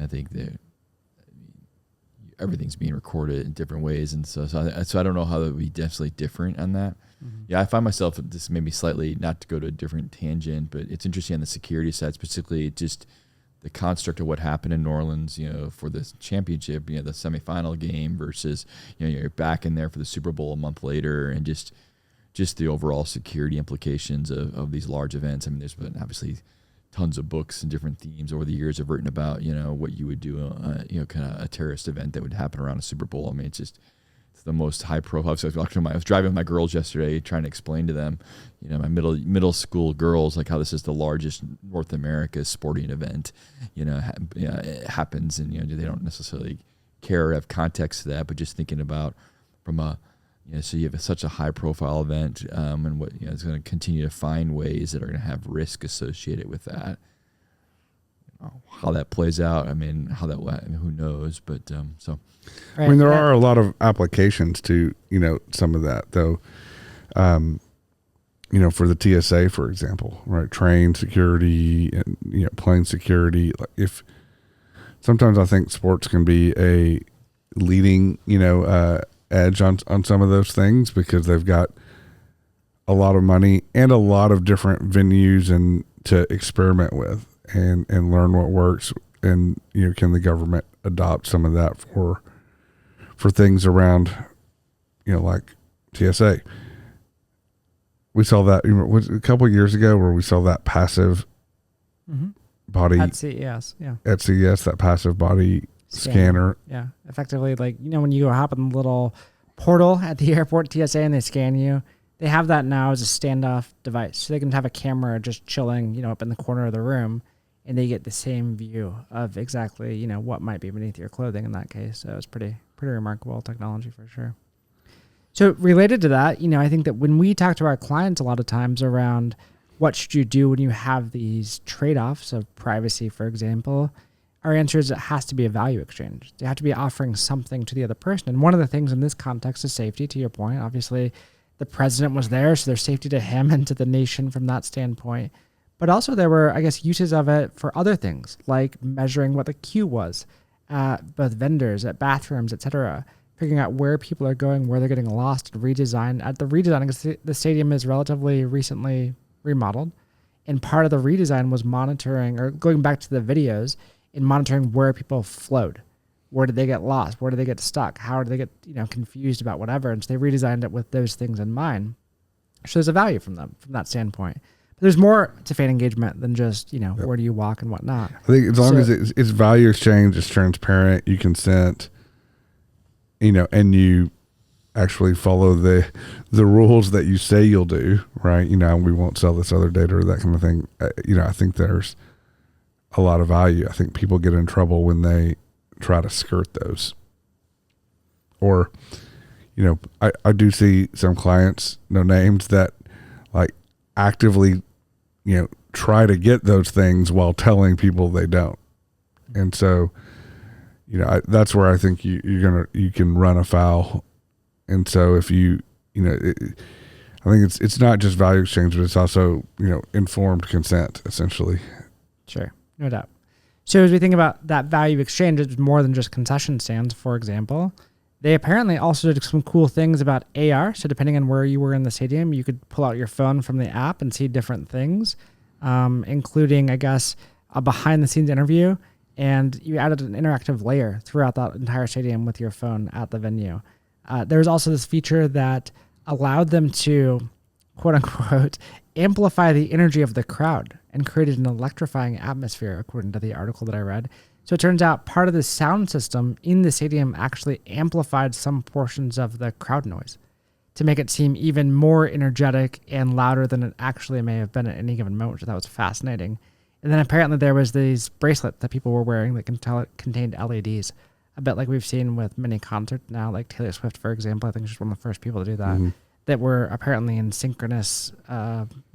I think that everything's being recorded in different ways, and so I don't know how that would be definitely different on that. Mm-hmm. Yeah, I find myself, this maybe slightly, not to go to a different tangent, but it's interesting on the security side, specifically just the construct of what happened in New Orleans, for the championship, the semifinal game versus, you're back in there for the Super Bowl a month later, and just the overall security implications of these large events. I mean, there's been obviously tons of books and different themes over the years have written about, what you would do, kind of a terrorist event that would happen around a Super Bowl. I mean, it's the most high profile. So I was driving with my girls yesterday, trying to explain to them, my middle school girls, like how this is the largest North America sporting event, it happens, and they don't necessarily care or have context to that, but just thinking about from a, so you have such a high profile event, and what it's going to continue to find ways that are going to have risk associated with that. How that plays out, I mean, who knows? But so. Right. I mean, there are a lot of applications to, some of that, though. For the TSA, for example, right? Train security and, plane security. Like sometimes I think sports can be a leading, edge on some of those things because they've got a lot of money and a lot of different venues and to experiment with and learn what works. And, can the government adopt some of that for things around, like TSA. We saw that a couple of years ago where we saw that passive body at CES, at CES, that passive body scanner. Yeah, effectively, like when you go hop in the little portal at the airport TSA and they scan you, they have that now as a standoff device, so they can have a camera just chilling, up in the corner of the room, and they get the same view of exactly what might be beneath your clothing in that case. So it's pretty remarkable technology for sure. So related to that, I think that when we talk to our clients a lot of times around what should you do when you have these trade-offs of privacy, for example, our answer is it has to be a value exchange. You have to be offering something to the other person. And one of the things in this context is safety, to your point. Obviously, the president was there, so there's safety to him and to the nation from that standpoint. But also there were, I guess, uses of it for other things, like measuring what the queue was at both vendors, at bathrooms, etc., figuring out where people are going, where they're getting lost, and redesign. At the redesign, the stadium is relatively recently remodeled, and part of the redesign was monitoring, or going back to the videos, and monitoring where people flowed. Where did they get lost? Where did they get stuck? How did they get confused about whatever? And so they redesigned it with those things in mind. So there's a value from that standpoint. But there's more to fan engagement than just, where do you walk and whatnot. I think as long as it's value exchange, it's transparent, you consent, and you actually follow the rules that you say you'll do, right? We won't sell this other data or that kind of thing. I think there's a lot of value. I think people get in trouble when they try to skirt those. Or, I do see some clients, no names, that like actively, try to get those things while telling people they don't. And so, that's where I think you can run afoul. And so if I think it's not just value exchange, but it's also, informed consent, essentially. Sure. No doubt. So as we think about that value exchange, it's more than just concession stands, for example. They apparently also did some cool things about AR. So depending on where you were in the stadium, you could pull out your phone from the app and see different things, including, I guess, a behind-the-scenes interview. And you added an interactive layer throughout that entire stadium with your phone at the venue. There was also this feature that allowed them to, quote-unquote, amplify the energy of the crowd and created an electrifying atmosphere, according to the article that I read. So it turns out part of the sound system in the stadium actually amplified some portions of the crowd noise to make it seem even more energetic and louder than it actually may have been at any given moment. So that was fascinating. And And then apparently there was these bracelets that people were wearing that contained LEDs. A bit like we've seen with many concerts now, like Taylor Swift, for example. I think she's one of the first people to do that. That were apparently in synchronous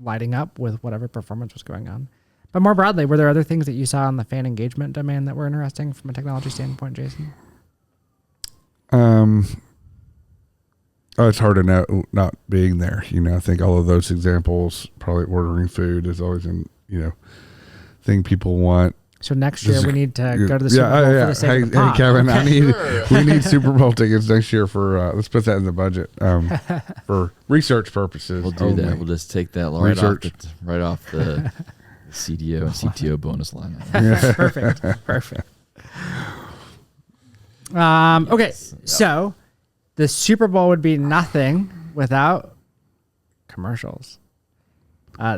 lighting up with whatever performance was going on. But more broadly, were there other things that you saw in the fan engagement domain that were interesting from a technology standpoint, Jason? It's hard to know not being there. I think all of those examples, probably ordering food is always thing people want. So next year we need to go to the Super Bowl for the sake of the pod. Hey, Kevin, Okay. we need Super Bowl tickets next year for, let's put that in the budget, for research purposes. We'll do that. We'll just take that right off the CDO and CTO bonus line. Perfect. Okay, so the Super Bowl would be nothing without commercials.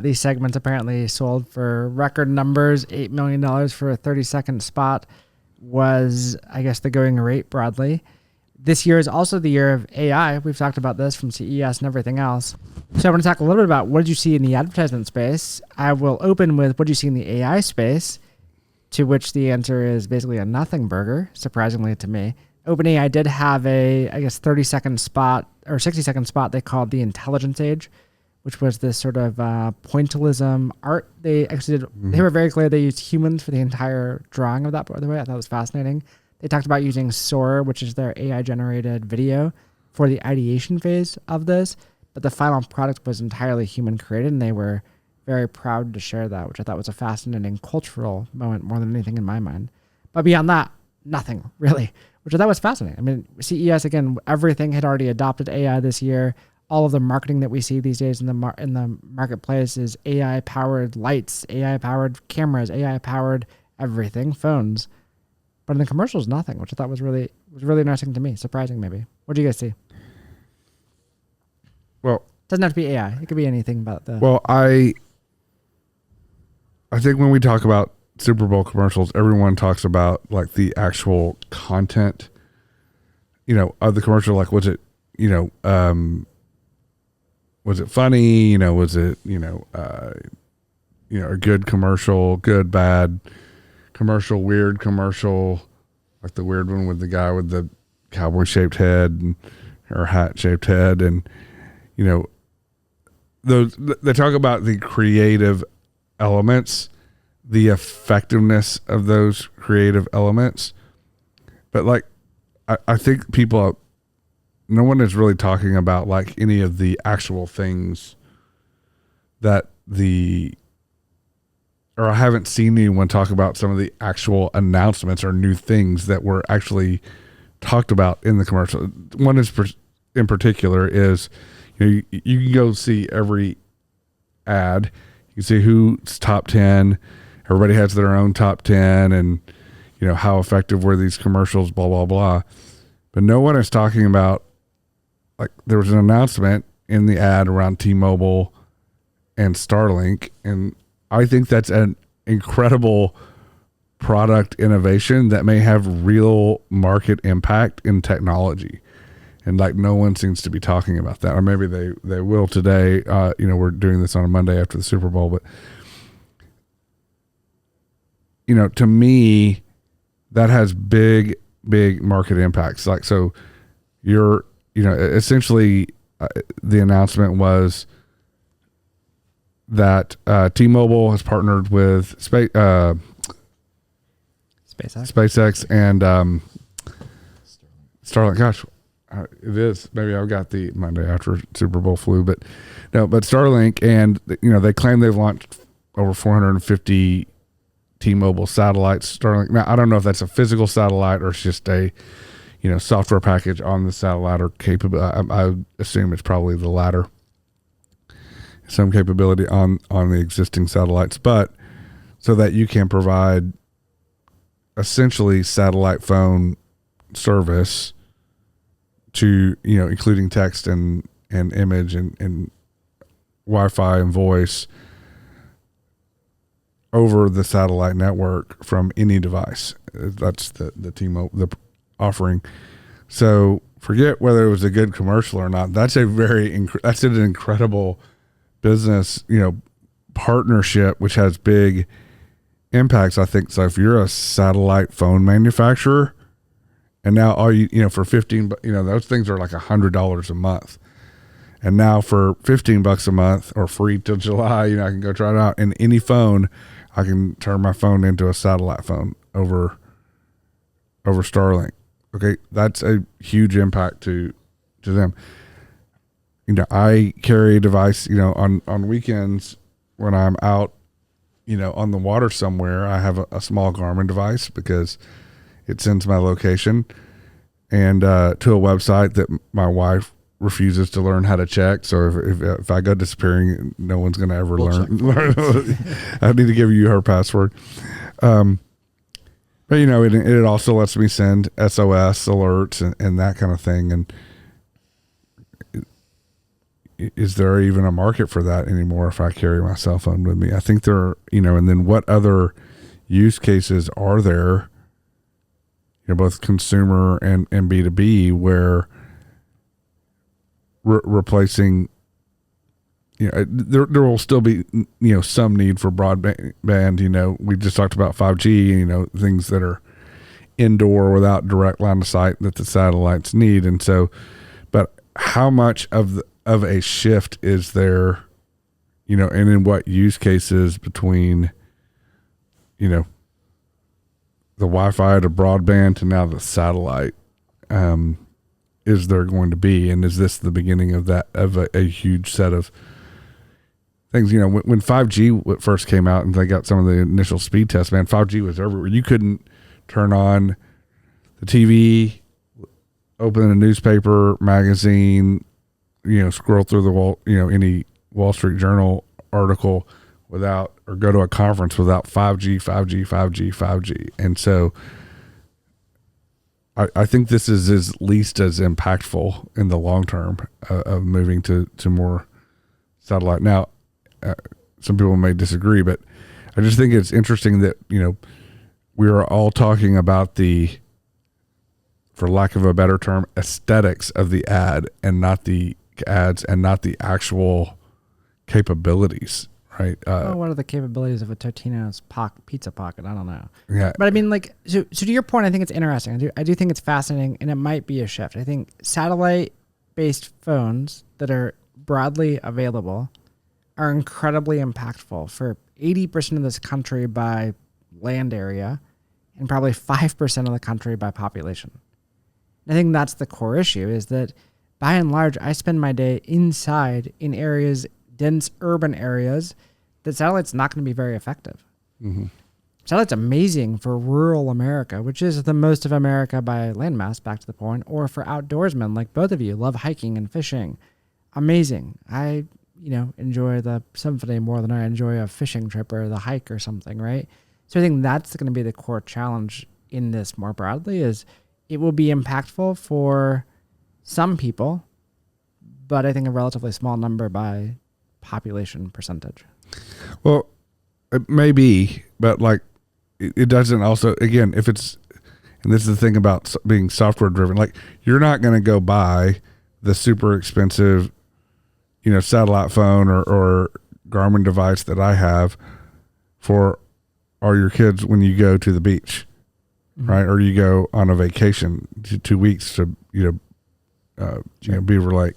These segments apparently sold for record numbers. $8 million for a 30-second spot was, I guess, the going rate broadly. This year is also the year of AI. We've talked about this from CES and everything else. So I want to talk a little bit about what did you see in the advertisement space. I will open with what did you see in the AI space, to which the answer is basically a nothing burger, surprisingly to me. OpenAI did have a, I guess, 30-second spot or 60-second spot they called the Intelligence Age, which was this sort of pointillism art. They actually did, they were very clear they used humans for the entire drawing of that, by the way. I thought it was fascinating. They talked about using Sora, which is their AI-generated video, for the ideation phase of this, but the final product was entirely human-created, and they were very proud to share that, which I thought was a fascinating cultural moment more than anything in my mind. But beyond that, nothing, really, which I thought was fascinating. I mean, CES, again, everything had already adopted AI this year. All of the marketing that we see these days in the marketplace is AI-powered lights, AI-powered cameras, AI-powered everything, phones. But in the commercials, nothing, which I thought was really interesting to me, surprising maybe. What do you guys see? Well, it doesn't have to be AI. It could be anything about the. Well, I think when we talk about Super Bowl commercials, everyone talks about like the actual content, of the commercial. Like, was it, was it funny? Was it, a good commercial, good, bad commercial, weird commercial, like the weird one with the guy with the cowboy shaped head or hat shaped head. And, they talk about the creative elements, the effectiveness of those creative elements. But like, I think no one is really talking about like any of the actual things that or I haven't seen anyone talk about some of the actual announcements or new things that were actually talked about in the commercial. One is in particular is, you can go see every ad. You can see who's top 10. Everybody has their own top 10 and, how effective were these commercials, blah, blah, blah. But no one is talking about, like, there was an announcement in the ad around T-Mobile and Starlink, and I think that's an incredible product innovation that may have real market impact in technology. And like no one seems to be talking about that, or maybe they will today. We're doing this on a Monday after the Super Bowl, but to me, that has big market impacts. Like, so you're, essentially the announcement was that T-Mobile has partnered with SpaceX and Starlink. Gosh, it is. Maybe I've got the Monday after Super Bowl flu, but no. But Starlink, and they claim they've launched over 450 T-Mobile satellites. Starlink. Now I don't know if that's a physical satellite or it's just a software package on the satellite or capable. I assume it's probably the latter. Some capability on the existing satellites, but so that you can provide essentially satellite phone service to, including text and image and Wi-Fi and voice over the satellite network from any device. That's the T-Mobile, the offering. So forget whether it was a good commercial or not. That's that's an incredible business, partnership, which has big impacts, I think. So if you're a satellite phone manufacturer, and now all for 15, those things are like $100 a month. And now for $15 a month or free till July, I can go try it out. And any phone, I can turn my phone into a satellite phone over Starlink. Okay, that's a huge impact to them. I carry a device, on weekends when I'm out, on the water somewhere. I have a small Garmin device because it sends my location and to a website that my wife refuses to learn how to check. So if I go disappearing, no one's going to ever learn. I need to give you her password. But it also lets me send SOS alerts and that kind of thing. And is there even a market for that anymore if I carry my cell phone with me? I think there, and then what other use cases are there, both consumer and B2B, where replacing, there will still be, some need for broadband. We just talked about 5G, things that are indoor without direct line of sight that the satellites need. And so, but how much of a shift is there, and in what use cases between, the Wi-Fi to broadband to now the satellite, is there going to be, and is this the beginning of that, of a huge set of things? When 5G first came out and they got some of the initial speed tests, 5G was everywhere. You couldn't turn on the TV, open a newspaper, magazine, scroll through the wall, any Wall Street Journal article without, or go to a conference without 5G. And so I think this is at least as impactful in the long term of moving to more satellite. Now, some people may disagree, but I just think it's interesting that, we are all talking about the, for lack of a better term, aesthetics of the ad and not the ads and not the actual capabilities, right? What are the capabilities of a Totino's pizza pocket? I don't know. Yeah. But I mean, so to your point, I think it's interesting. I do think it's fascinating, and it might be a shift. I think satellite-based phones that are broadly available are incredibly impactful for 80% of this country by land area and probably 5% of the country by population. And I think that's the core issue, is that by and large, I spend my day inside in areas, dense urban areas, that satellite's not going to be very effective. Mm-hmm. Satellite's amazing for rural America, which is the most of America by landmass, back to the point, or for outdoorsmen like both of you, love hiking and fishing. Amazing. I, enjoy the symphony more than I enjoy a fishing trip or the hike or something, right? So I think that's going to be the core challenge in this more broadly, is it will be impactful for some people, but I think a relatively small number by population percentage. Well, it may be, but it doesn't also, again, if it's, and this is the thing about being software driven, you're not going to go buy the super expensive, satellite phone or Garmin device that I have for all your kids when you go to the beach, mm-hmm. right? Or you go on a vacation 2 weeks to, Beaver Lake.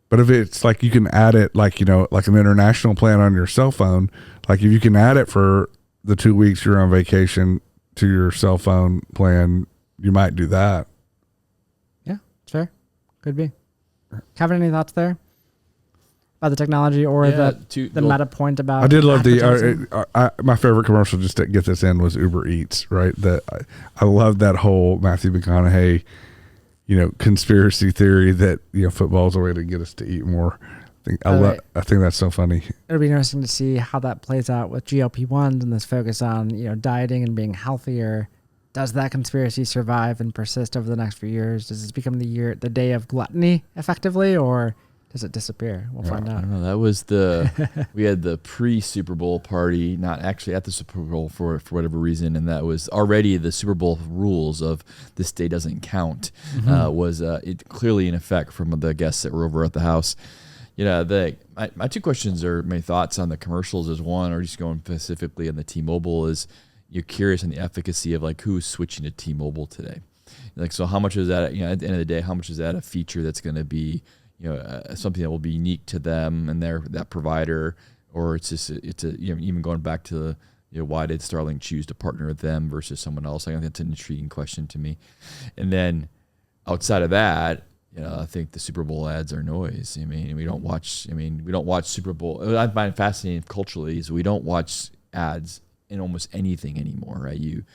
But if it's you can add it like an international plan on your cell phone, if you can add it for the 2 weeks you're on vacation to your cell phone plan, you might do that. Yeah, it's fair. Could be. Kevin, any thoughts there about the technology or the meta point about? I did love my favorite commercial, just to get this in, was Uber Eats, right? I love that whole Matthew McConaughey, conspiracy theory that football is a way to get us to eat more. I think that's so funny. It'll be interesting to see how that plays out with GLP-1s and this focus on dieting and being healthier. Does that conspiracy survive and persist over the next few years? Does this become the day of gluttony effectively, or does it disappear? We'll find out. I don't know. That was we had the pre-Super Bowl party, not actually at the Super Bowl for whatever reason, and that was already the Super Bowl rules of this day doesn't count, mm-hmm. Was it clearly in effect from the guests that were over at the house. my two questions or my thoughts on the commercials is one, or just going specifically on the T-Mobile is you're curious on the efficacy of like who's switching to T-Mobile today. Like, so how much is that, at the end of the day, how much is that a feature that's going to be, something that will be unique to them and that provider, or it's even going back to why did Starlink choose to partner with them versus someone else? I think that's an intriguing question to me. And then outside of that, I think the Super Bowl ads are noise. We don't watch Super Bowl. What I find fascinating culturally is we don't watch ads in almost anything anymore, right? You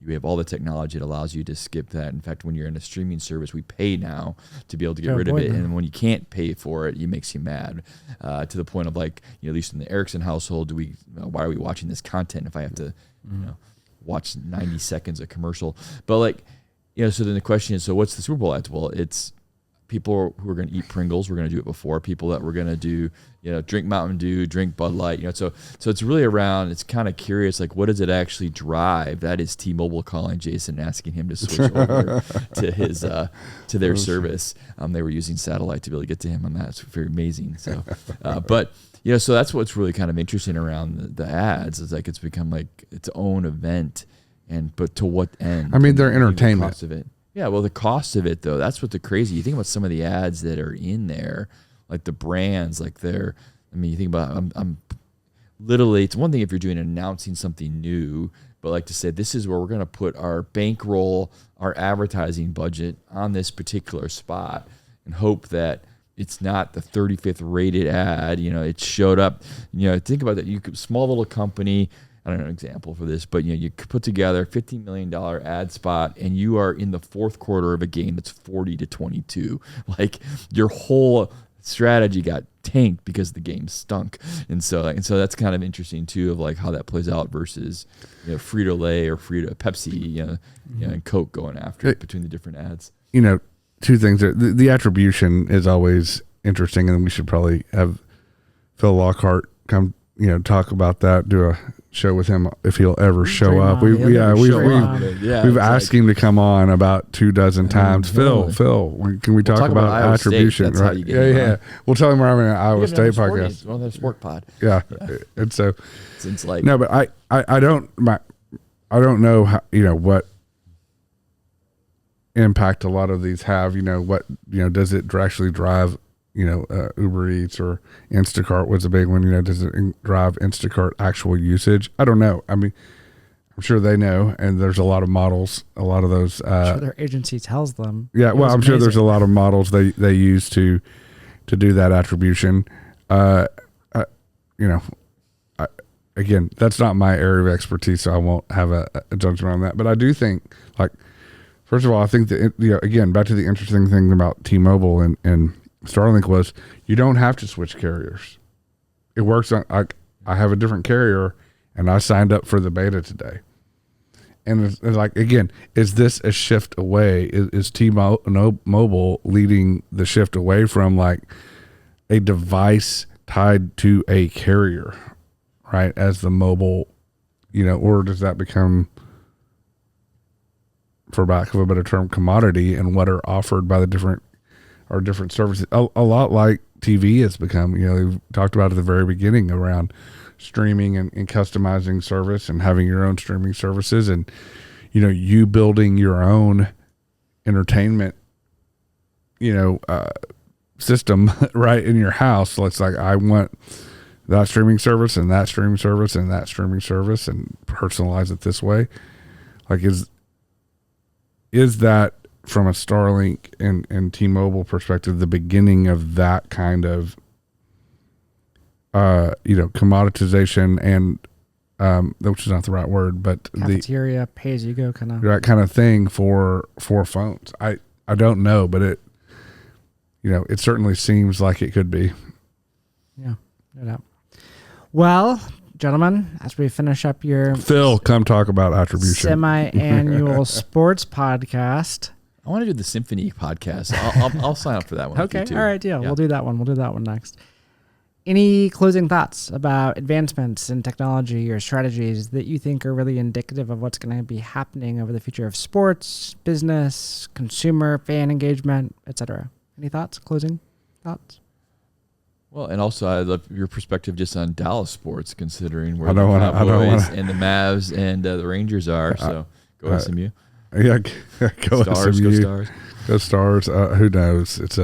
have all the technology that allows you to skip that. In fact, when you're in a streaming service, we pay now to be able to get rid of it. And when you can't pay for it, it makes you mad to the point of like, at least in the Erickson household, why are we watching this content if I have to, watch 90 seconds of commercial? But like, so then the question is, so what's the Super Bowl ads? Well, it's people who are going to eat Pringles. We're going to do it before. People that we're going to do, drink Mountain Dew, drink Bud Light. So it's really around. It's kind of curious, like what does it actually drive? That is T-Mobile calling Jason, asking him to switch over to his to their service. They were using satellite to be able to get to him on that. It's very amazing. So, but so that's what's really kind of interesting around the ads. Is like it's become like its own event, but to what end? They're entertainment. The cost of it. Yeah, well, the cost of it, though, that's what the crazy. You think about some of the ads that are in there, like the brands, like you think about, I'm literally, it's one thing if you're doing announcing something new, but like to say, this is where we're going to put our bankroll, our advertising budget on this particular spot and hope that it's not the 35th rated ad. It showed up, think about that. Small little company, I don't know an example for this, but you put together a $50 million ad spot and you are in the fourth quarter of a game that's 40-22. Like your whole strategy got tanked because the game stunk. And so that's kind of interesting too, of like how that plays out versus Frito-Lay or Pepsi, and Coke going after it between the different ads. Two things. The attribution is always interesting, and we should probably have Phil Lockhart come, talk about that, do a show with him if he'll ever show up. We've asked him to come on about 24 times. Phil, can we talk about attribution? Right? Yeah. We'll tell him we're having an Iowa State podcast. Well, there's Sport Pod. Yeah. And so since like no, but I don't know how, what impact a lot of these have. What does it actually drive? Uber Eats or Instacart was a big one. Does it drive Instacart actual usage? I don't know. I'm sure they know, and there's a lot of models, a lot of those. I'm sure their agency tells them. Yeah, well, I'm sure there's a lot of models they use to do that attribution. Again, that's not my area of expertise, so I won't have a judgment on that. But I do think, like, first of all, I think that again, back to the interesting thing about T-Mobile and Starlink was you don't have to switch carriers. It works on, I have a different carrier and I signed up for the beta today. And it's like, again, is this a shift away? Is T-Mobile leading the shift away from like a device tied to a carrier, right? As the mobile, or does that become, for lack of a better term, commodity and what are offered by the different services, a lot like TV has become. We've talked about at the very beginning around streaming and customizing service and having your own streaming services, and you building your own entertainment system right in your house. So it's like, I want that streaming service and that streaming service and that streaming service and personalize it this way. Like, is that, from a Starlink and T-Mobile perspective, the beginning of that kind of, commoditization and, which is not the right word, but cafeteria, pay-as-you-go kind of. That kind of thing for phones. I don't know, but it certainly seems like it could be. Yeah, no doubt. Well, gentlemen, as we finish up your Phil, come talk about attribution. Semi-annual sports podcast. I want to do the Symphony podcast. I'll sign up for that one. Okay, all right, deal. Yeah. We'll do that one. We'll do that one next. Any closing thoughts about advancements in technology or strategies that you think are really indicative of what's going to be happening over the future of sports, business, consumer, fan engagement, etc.? Any thoughts? Closing thoughts? Well, and also I love your perspective just on Dallas sports, considering where I the don't Cowboys wanna, and the Mavs and the Rangers are. So go SMU. Yeah, go Stars, SMU. go Stars. Go Stars. Who knows? It's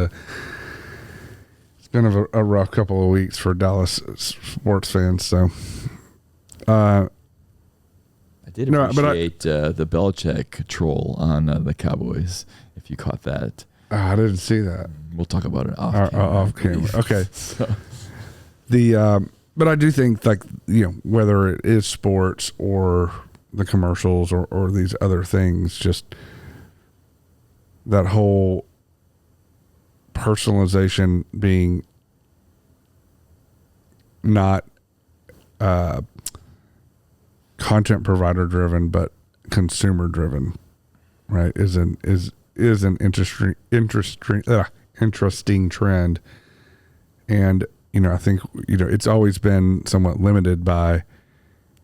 been a rough couple of weeks for Dallas sports fans. So, I did appreciate the Belichick troll on the Cowboys. If you caught that, I didn't see that. We'll talk about it Off camera. Okay. So. But I do think, like, whether it is sports or the commercials or these other things, just that whole personalization being not content provider driven but consumer driven, right, is an interesting trend. And I think it's always been somewhat limited by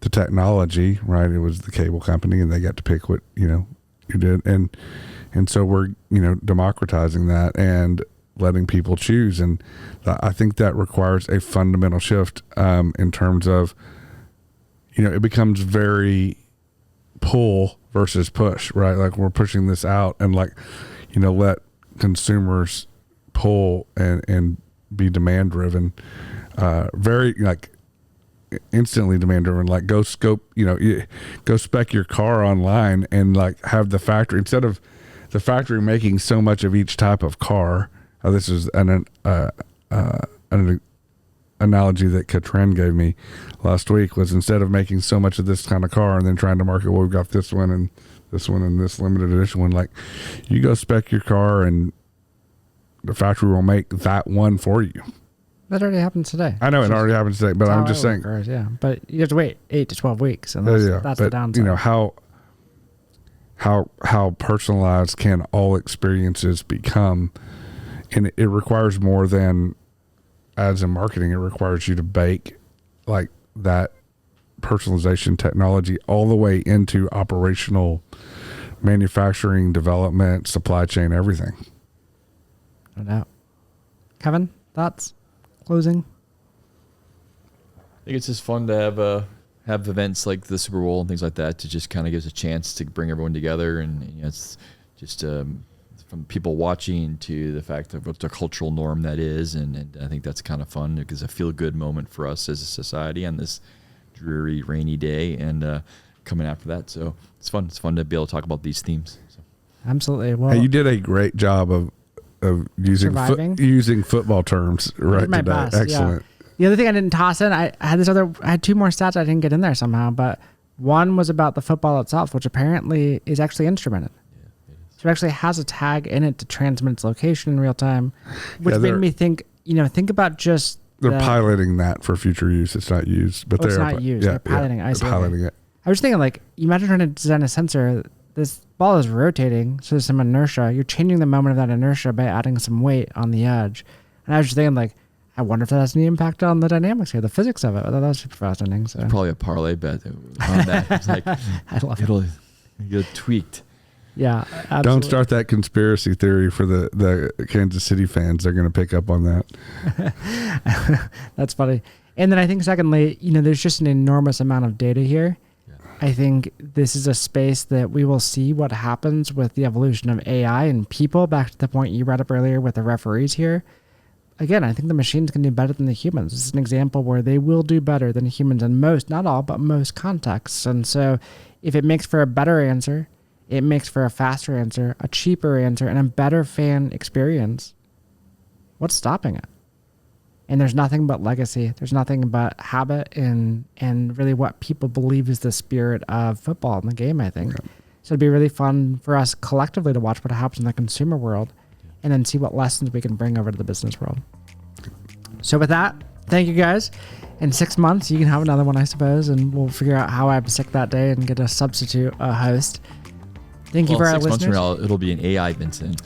the technology, right? It was the cable company and they got to pick what you did, and so we're democratizing that and letting people choose. And I think that requires a fundamental shift in terms of it becomes very pull versus push, right? Like, we're pushing this out and let consumers pull and be demand driven, very instantly demand driven. Like, go scope, go spec your car online and have the factory, instead of the factory making so much of each type of car. This is an analogy that Katrin gave me last week, was instead of making so much of this kind of car and then trying to market, well, we've got this one and this one and this limited edition one, you go spec your car and the factory will make that one for you. That already happens today. I know it already happens today, but I'm just saying. Yeah, but you have to wait 8 to 12 weeks, and that's the downside. How personalized can all experiences become? And it requires more than ads and marketing. It requires you to bake that personalization technology all the way into operational manufacturing, development, supply chain, everything. No doubt. Kevin, thoughts? Closing? I think it's just fun to have events like the Super Bowl and things like that to just kind of give us a chance to bring everyone together. And it's just from people watching to the fact that what the cultural norm that is. And I think that's kind of fun because it's a feel-good moment for us as a society on this dreary, rainy day and coming after that. So it's fun. It's fun to be able to talk about these themes. So. Absolutely. Well, hey, you did a great job of using football terms right today. Best, excellent. Yeah. The other thing I didn't toss in, I had 2 more stats I didn't get in there somehow, but one was about the football itself, which apparently is actually instrumented. Yeah, so it actually has a tag in it to transmit its location in real time, which made me think, think about just they're piloting that for future use. It's not used, but it's not used. They're piloting it. They're piloting it. I was thinking, imagine trying to design a sensor. This ball is rotating, so there's some inertia. You're changing the moment of that inertia by adding some weight on the edge. And I was just thinking, I wonder if that has any impact on the dynamics here, the physics of it. I thought that was super fascinating. So. It's probably a parlay bet on that. It's I love it'll get tweaked. Yeah, absolutely. Don't start that conspiracy theory for the Kansas City fans. They're going to pick up on that. That's funny. And then I think secondly, there's just an enormous amount of data here. I think this is a space that we will see what happens with the evolution of AI and people, back to the point you brought up earlier with the referees here. Again, I think the machines can do better than the humans. This is an example where they will do better than humans in most, not all, but most contexts. And so if it makes for a better answer, it makes for a faster answer, a cheaper answer, and a better fan experience, what's stopping it? And there's nothing but legacy. There's nothing but habit and really what people believe is the spirit of football in the game, I think. Okay. So it'd be really fun for us collectively to watch what happens in the consumer world and then see what lessons we can bring over to the business world. So with that, thank you guys. In 6 months, you can have another one, I suppose, and we'll figure out how I'm sick that day and get a substitute host. Thank you for our listeners. 6 months from now, it'll be an AI Vincent.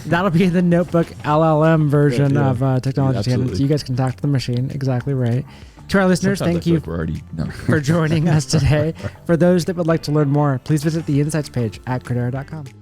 That'll be the Notebook LLM version of Technology Tangents. You guys can talk to the machine. Exactly right. To our listeners, thank you for joining us today. For those that would like to learn more, please visit the insights page at Credera.com.